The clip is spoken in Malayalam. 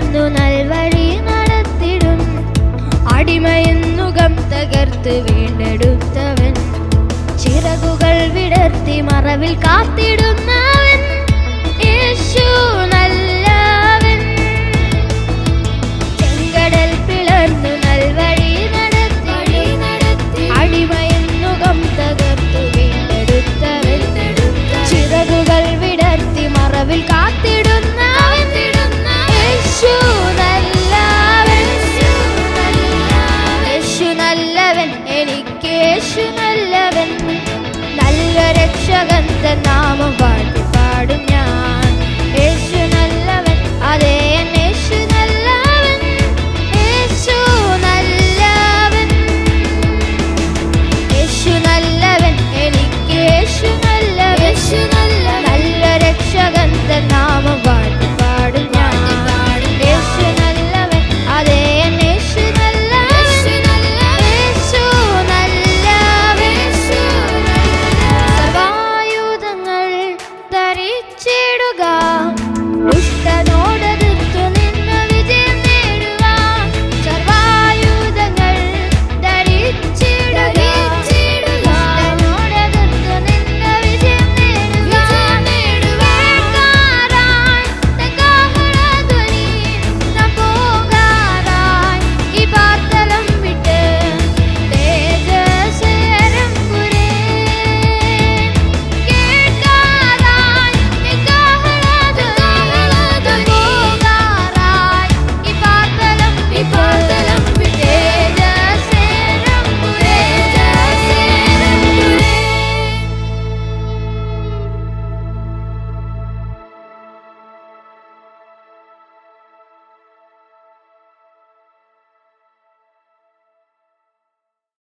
പിളർന്നു നൽവഴി നടത്തിടും. അടിമയെന്നുകം തകർത്ത് വീണ്ടെടുത്തവൻ, ചിറകുകൾ വിടർത്തി മറവിൽ കാത്തിടുന്നവൻ. യേശു നല്ലവൻ. ചെങ്കടൽ പിളർന്നു നൽവഴി നടത്തി, അടിമയെന്നുകം തകർത്തു വീണ്ടെടുത്തവൻ, ചിറകുകൾ വിടർത്തി മറവിൽ കാത്തിടുന്നവൻ. യേശു നല്ലവൻ. യേശു നല്ലവൻ, എനിക്ക് യേശു നല്ലവൻ. നല്ല രക്ഷകൻ തൻ നാമം